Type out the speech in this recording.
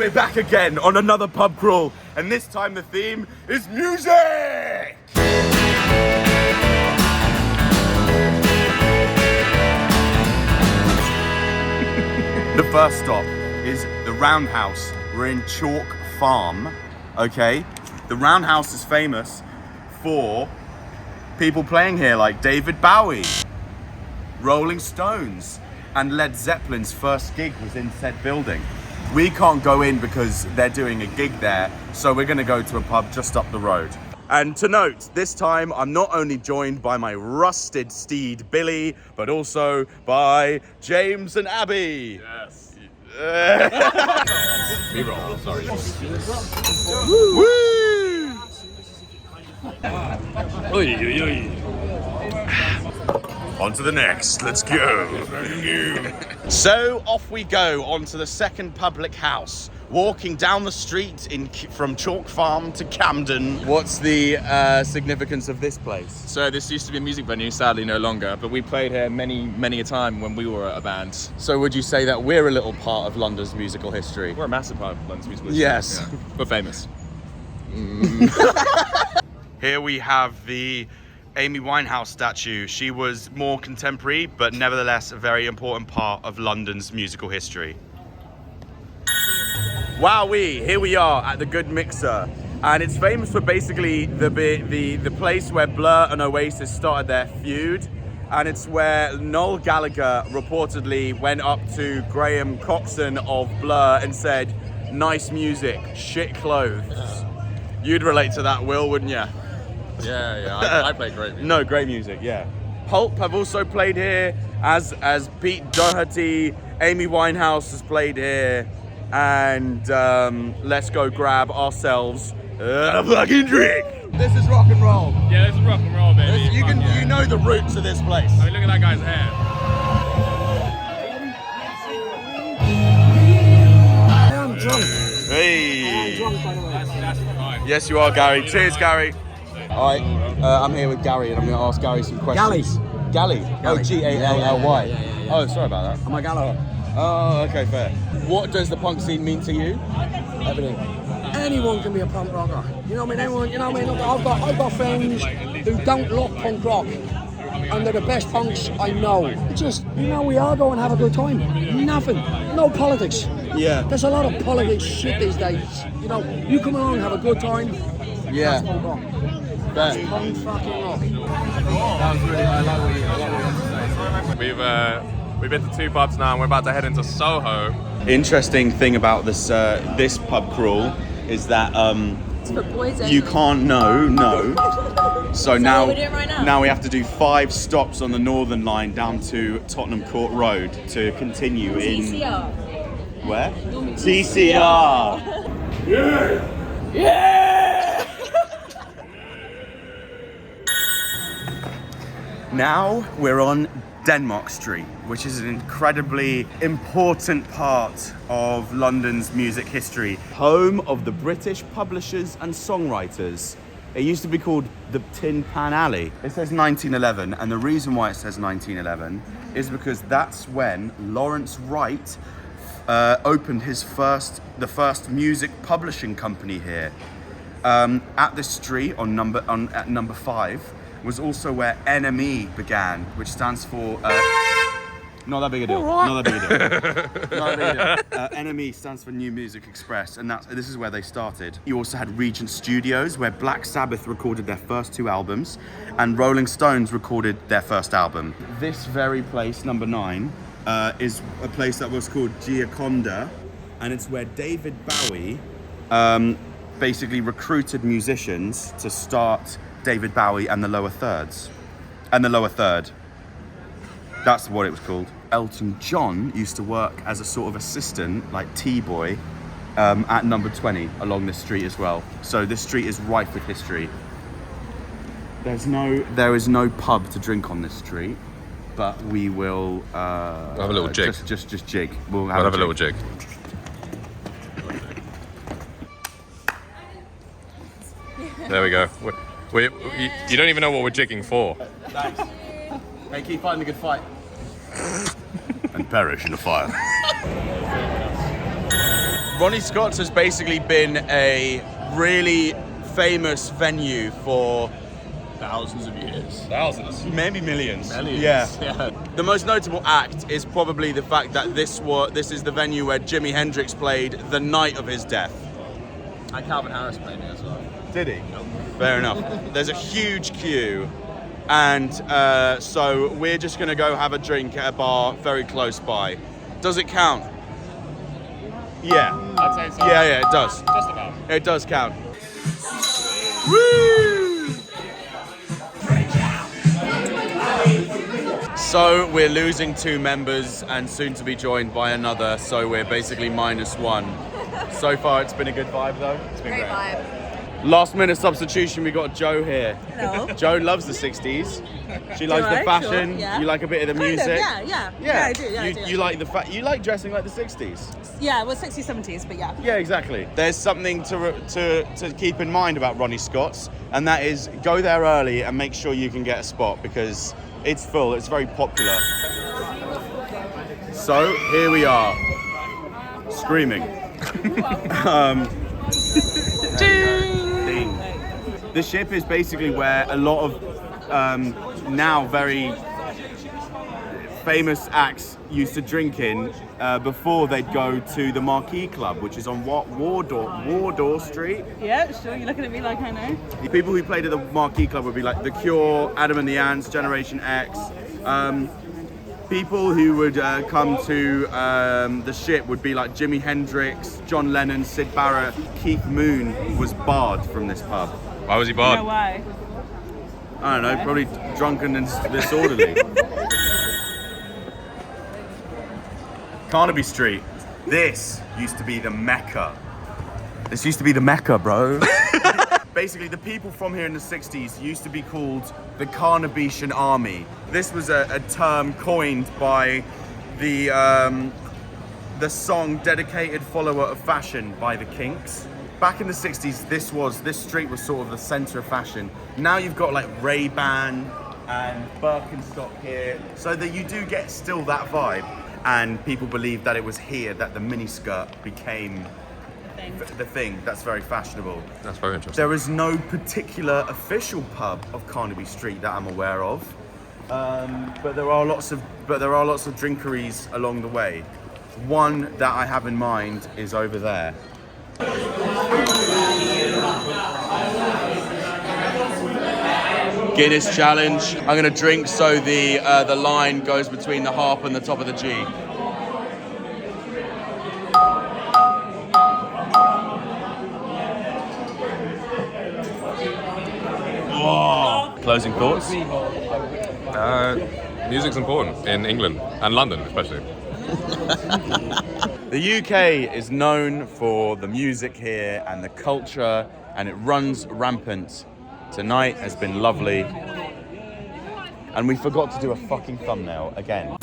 we're back again on another pub crawl, and this time the theme is music! The first stop is the Roundhouse. We're in Chalk Farm, okay? The Roundhouse is famous for people playing here like David Bowie, Rolling Stones, and Led Zeppelin's first gig was in said building. We can't go in because they're doing a gig there, so we're gonna go to a pub just up the road. And to note, this time I'm not only joined by my rusted steed Billy, but also by James and Abby. Yes. B-roll, sorry. Woo! Oy, oy, oy. On to the next, let's go. So off we go onto the second public house, walking down the street from Chalk Farm to Camden. What's the significance of this place? So this used to be a music venue, sadly no longer, but we played here many a time when we were a band. So would you say that we're a little part of London's musical history? We're a massive part of London's musical history. Yes. Yeah. We're famous. Here we have the Amy Winehouse statue. She was more contemporary, but nevertheless a very important part of London's musical history. Wowee, here we are at the Good Mixer, and it's famous for basically the place where Blur and Oasis started their feud, and it's where Noel Gallagher reportedly went up to Graham Coxon of Blur and said, "Nice music, shit clothes." You'd relate to that, Will, wouldn't you? Yeah, I play great music. No, great music, yeah. Pulp have also played here, as Pete Doherty. Amy Winehouse has played here, and let's go grab ourselves a fucking drink. This is rock and roll. Yeah, this is rock and roll, baby. You know the roots of this place. I mean, look at that guy's hair. I am drunk. Hey. I am drunk, by the way. That's fine. Yes, you are, Gary. Cheers, Gary. All right, I'm here with Gary, and I'm going to ask Gary some questions. Gally. Oh, Gally. Yeah. Oh, sorry about that. I'm a Gallagher. Oh, okay, fair. What does the punk scene mean to you? Everything. Anyone can be a punk rocker. You know what I mean? Anyone, you know what I mean? Look, I've got friends who don't love punk rock, and they're the best punks I know. Just, we all go and have a good time. Nothing. No politics. Yeah. There's a lot of politics shit these days. You come along and have a good time. Yeah. That's punk rock. Fair. That's punk fucking rock. That was really, I like what you had to say. We've been to 2 pubs now, and we're about to head into Soho. Interesting thing about this this pub crawl is that It's for boys you only. can't no. So now what we're doing right now? we have to do 5 stops on the Northern Line down to Tottenham Court Road to continue in TCR. where? TCR. Now we're on Denmark Street, which is an incredibly important part of London's music history. Home of the British publishers and songwriters. It used to be called the Tin Pan Alley. It says 1911, and the reason why it says 1911 is because that's when Lawrence Wright opened the first music publishing company here. At this street at number 5 was also where NME began, which stands for not that big a deal. Not that big a deal. Not that big a deal. NME stands for New Music Express, and this is where they started. You also had Regent Studios, where Black Sabbath recorded their first 2 albums, and Rolling Stones recorded their first album. This very place, number 9, is a place that was called Gioconda, and it's where David Bowie basically recruited musicians to start David Bowie and the Lower Thirds. And the Lower Third. That's what it was called. Elton John used to work as a sort of assistant, like T-boy, at number 20 along this street as well. So this street is rife with history. There is no pub to drink on this street, but we will Have a little jig. Just jig. We'll Have a little jig. There we go. You don't even know what we're jigging for. Thanks. Hey, keep fighting the good fight. And perish in the fire. Ronnie Scotts has basically been a really famous venue for Thousands of years. Thousands. maybe millions. Millions. Yeah. The most notable act is probably the fact that this is the venue where Jimi Hendrix played the night of his death. And Calvin Harris played it as well. Did he? Fair enough. There's a huge queue, and so we're just going to go have a drink at a bar very close by. Does it count? Yeah. I'd say so. Yeah, it does. Just about. It does count. Woo! So we're losing 2 members and soon to be joined by another, so we're basically -1. So far it's been a good vibe though. It's been Great vibe. Last minute substitution, we got Jo here. Hello. Jo loves the 60s. She likes the I? fashion. Sure, yeah. You like a bit of the Kind of, music. yeah, I do. Yeah, I do. You like you like dressing like the 60s. Yeah, well, 60s, 70s, but yeah. Yeah, exactly. There's something to keep in mind about Ronnie Scotts, and that is go there early and make sure you can get a spot because it's full. It's very popular. So here we are, screaming. Ding. The Ship is basically where a lot of now very famous acts used to drink in before they'd go to the Marquee Club, which is on Wardour Street. Yeah, sure. You're looking at me like I know. The people who played at the Marquee Club would be like The Cure, Adam and the Ants, Generation X. People who would come to the Ship would be like Jimi Hendrix, John Lennon, Syd Barrett. Keith Moon was barred from this pub. Why was he You barred? know why? I don't know, probably drunken and disorderly. Carnaby Street. This used to be the Mecca. This used to be the Mecca, bro. Basically, the people from here in the 60s used to be called the Carnabetian Army. This was a term coined by the song Dedicated Follower of Fashion by the Kinks. Back in the 60s, this street was sort of the center of fashion. Now you've got like Ray-Ban and Birkenstock here, so that you do get still that vibe. And people believe that it was here that the miniskirt became the thing. That's very fashionable. That's very interesting. There is no particular official pub of Carnaby Street that I'm aware of, but there are lots of drinkeries along the way. One that I have in mind is over there. Guinness challenge. I'm gonna drink so the line goes between the harp and the top of the G. Oh. Closing thoughts? Music's important in England and London, especially. The UK is known for the music here and the culture, and it runs rampant. Tonight has been lovely. And we forgot to do a fucking thumbnail again.